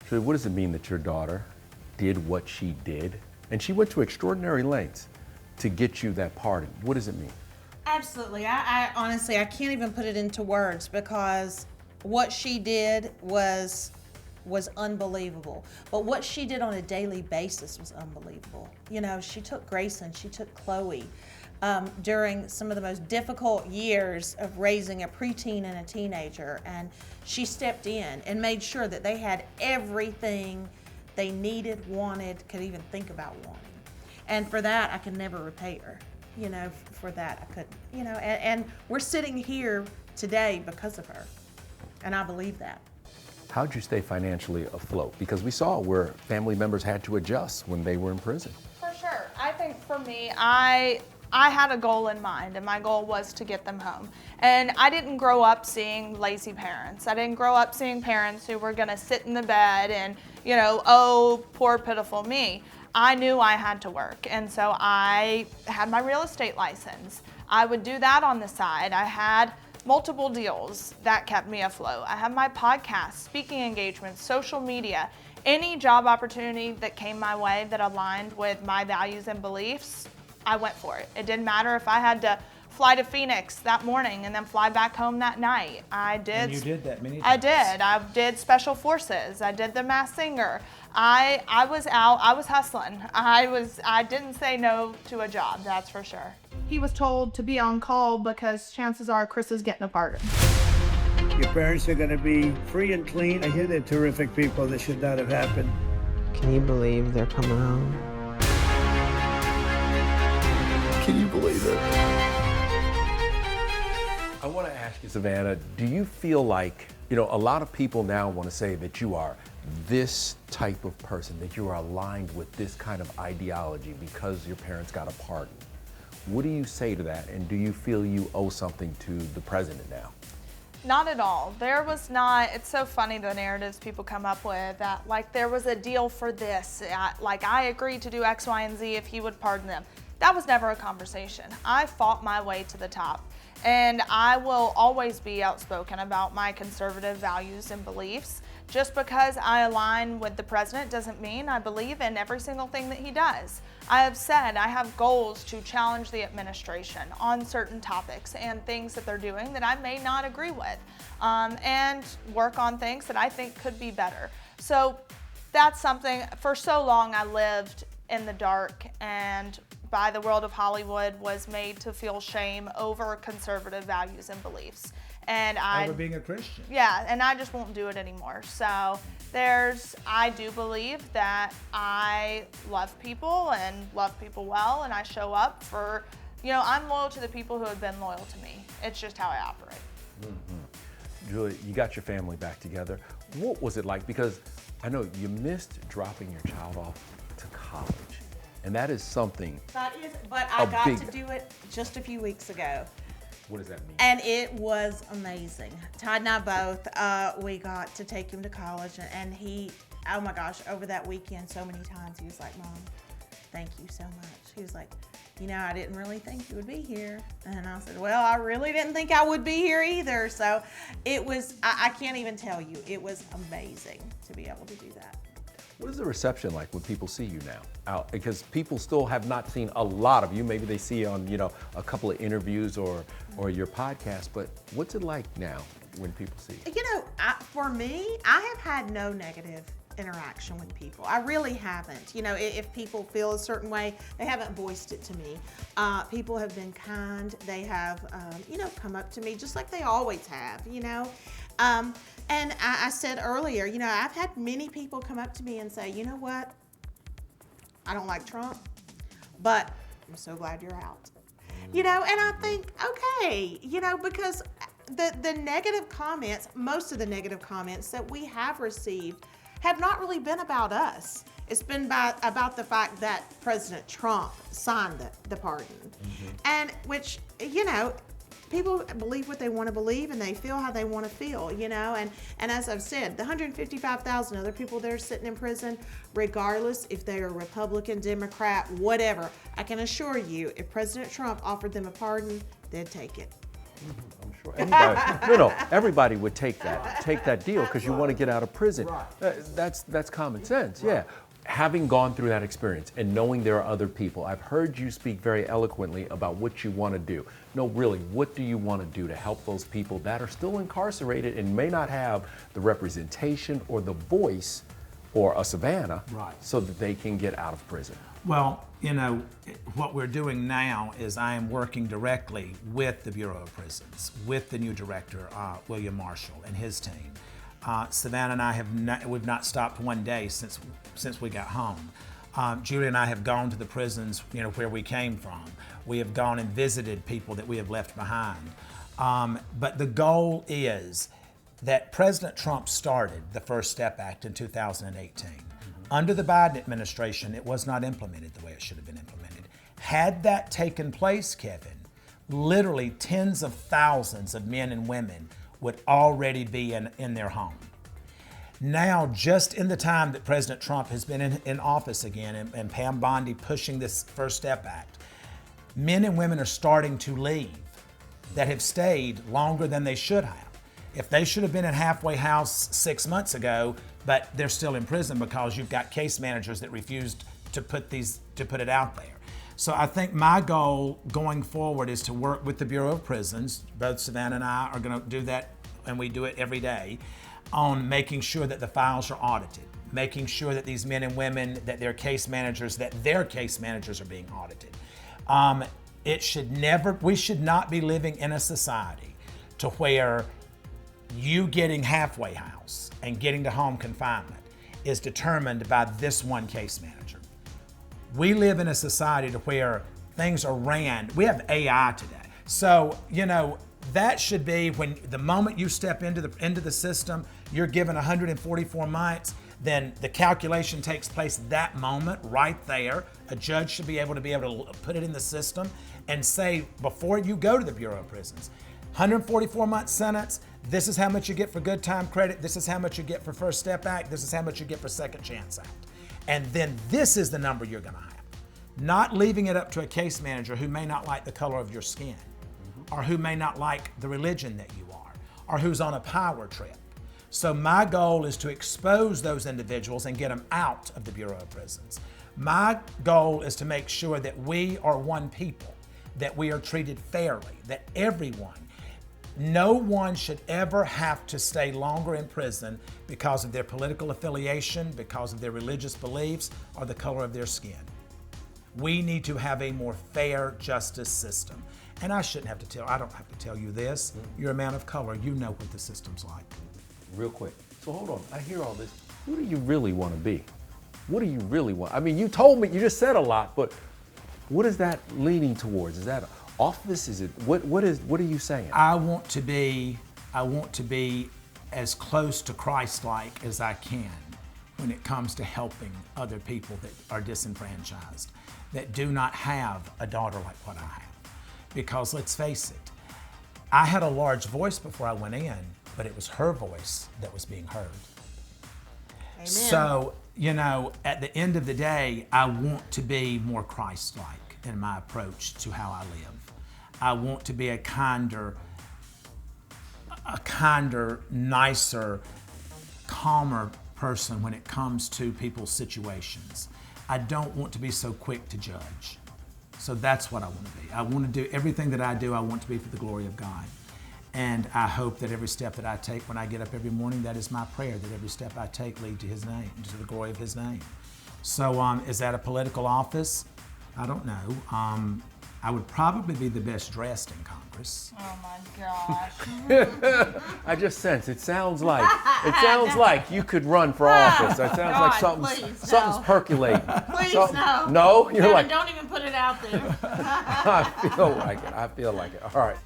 So what does it mean that your daughter did what she did? And she went to extraordinary lengths to get you that pardon. What does it mean? Absolutely. I honestly, I can't even put it into words because what she did was unbelievable. But what she did on a daily basis was unbelievable. You know, she took Grayson, she took Chloe during some of the most difficult years of raising a preteen and a teenager, and she stepped in and made sure that they had everything they needed, wanted, could even think about wanting. And for that, I can never repay her. You know, for that, I couldn't. You know, and we're sitting here today because of her, and I believe that. How'd you stay financially afloat? Because we saw where family members had to adjust when they were in prison. For sure. I think for me, I had a goal in mind, and my goal was to get them home. And I didn't grow up seeing lazy parents. I didn't grow up seeing parents who were going to sit in the bed and, you know, oh, poor pitiful me. I knew I had to work, and so I had my real estate license. I would do that on the side. I had multiple deals that kept me afloat. I had my podcast, speaking engagements, social media. Any job opportunity that came my way that aligned with my values and beliefs, I went for it. It didn't matter if I had to fly to Phoenix that morning and then fly back home that night. I did. And you did that many times. I did. I did Special Forces. I did The Masked Singer. I was out. I was hustling. I didn't say no to a job, that's for sure. He was told to be on call because chances are Chris is getting a pardon. Your parents are going to be free and clean. I hear they're terrific people. This should not have happened. Can you believe they're coming home? Can you believe it? I want to ask you, Savannah, do you feel like, you know, a lot of people now want to say that you are this type of person, that you are aligned with this kind of ideology because your parents got a pardon? What do you say to that? And do you feel you owe something to the president now? Not at all. There was not, it's so funny the narratives people come up with that like there was a deal for this, like I agreed to do X, Y, and Z if he would pardon them. That was never a conversation. I fought my way to the top, and I will always be outspoken about my conservative values and beliefs. Just because I align with the president doesn't mean I believe in every single thing that he does. I have said I have goals to challenge the administration on certain topics and things that they're doing that I may not agree with, and work on things that I think could be better. So that's something, for so long I lived in the dark and by the world of Hollywood was made to feel shame over conservative values and beliefs. And Over being a Christian. Yeah, and I just won't do it anymore. So I do believe that I love people and love people well, and I show up for, you know, I'm loyal to the people who have been loyal to me. It's just how I operate. Mm-hmm. Julie, you got your family back together. What was it like? Because I know you missed dropping your child off to college, and that is something. But I got to do it just a few weeks ago. What does that mean? And it was amazing. Todd and I both, we got to take him to college, and he, oh my gosh, over that weekend so many times he was like, Mom, thank you so much. He was like, you know, I didn't really think you would be here. And I said, well, I really didn't think I would be here either. So it was, I can't even tell you, it was amazing to be able to do that. What is the reception like when people see you now? Because people still have not seen a lot of you. Maybe they see you on, you know, a couple of interviews or your podcast, but what's it like now when people see you? You know, for me, I have had no negative interaction with people. I really haven't. You know, if people feel a certain way, they haven't voiced it to me. People have been kind. They have, you know, come up to me just like they always have, you know. And I said earlier, you know, I've had many people come up to me and say, you know what, I don't like Trump, but I'm so glad you're out. You know, and I think, okay, you know, because the negative comments, most of the negative comments that we have received have not really been about us. It's been about the fact that President Trump signed the pardon. Mm-hmm. And which, you know, people believe what they want to believe and they feel how they want to feel, you know, and as I've said, the 155,000 other people that are sitting in prison, regardless if they are Republican, Democrat, whatever, I can assure you, if President Trump offered them a pardon, they'd take it. I'm sure anybody, no, everybody would take that deal because you want to get out of prison. That's common sense, yeah. Having gone through that experience and knowing there are other people, I've heard you speak very eloquently about what you want to do. No, really, what do you want to do to help those people that are still incarcerated and may not have the representation or the voice or a Savannah so that they can get out of prison? Well, you know, what we're doing now is I am working directly with the Bureau of Prisons, with the new director, William Marshall, and his team. Savannah and I we've not stopped one day since we got home. Julie and I have gone to the prisons, you know, where we came from. We have gone and visited people that we have left behind. But the goal is that President Trump started the First Step Act in 2018. Under the Biden administration, it was not implemented the way it should have been implemented. Had that taken place, Kevin, literally tens of thousands of men and women would already be in their home. Now, just in the time that President Trump has been in office again and Pam Bondi pushing this First Step Act, men and women are starting to leave that have stayed longer than they should have. If they should have been in halfway house 6 months ago, but they're still in prison because you've got case managers that refused to put it out there. So I think my goal going forward is to work with the Bureau of Prisons. Both Savannah and I are going to do that, and we do it every day, on making sure that the files are audited, making sure that these men and women, that their case managers are being audited. We should not be living in a society to where you getting halfway house and getting to home confinement is determined by this one case manager. We live in a society to where things are ran. We have AI today. So, you know, that should be when the moment you step into the system, you're given 144 months, then the calculation takes place that moment right there. A judge should be able to put it in the system and say, before you go to the Bureau of Prisons, 144-month sentence, this is how much you get for good time credit, this is how much you get for First Step Act, this is how much you get for Second Chance Act. And then this is the number you're gonna have. Not leaving it up to a case manager who may not like the color of your skin, or who may not like the religion that you are, or who's on a power trip. So my goal is to expose those individuals and get them out of the Bureau of Prisons. My goal is to make sure that we are one people, that we are treated fairly, that no one should ever have to stay longer in prison because of their political affiliation, because of their religious beliefs, or the color of their skin. We need to have a more fair justice system. And I don't have to tell you this. You're a man of color, you know what the system's like. Real quick, so hold on, I hear all this. Who do you really want to be? What do you really want? I mean, you told me, you just said a lot, but what is that leaning towards? Is that office? Is it, what are you saying? I want to be as close to Christ-like as I can when it comes to helping other people that are disenfranchised, that do not have a daughter like what I have. Because let's face it, I had a large voice before I went in, but it was her voice that was being heard. Amen. So, you know, at the end of the day, I want to be more Christ-like in my approach to how I live. I want to be a kinder, nicer, calmer person when it comes to people's situations. I don't want to be so quick to judge. So that's what I want to be. I want to do everything that I do, I want to be for the glory of God. And I hope that every step that I take when I get up every morning, that is my prayer, that every step I take lead to His name, to the glory of His name. So is that a political office? I don't know. I would probably be the best dressed in Congress. Oh my gosh. I just sense, it sounds like you could run for office. It sounds like something's percolating. Please, no. No? You're Kevin, like, don't even put it out there. I feel like it. All right.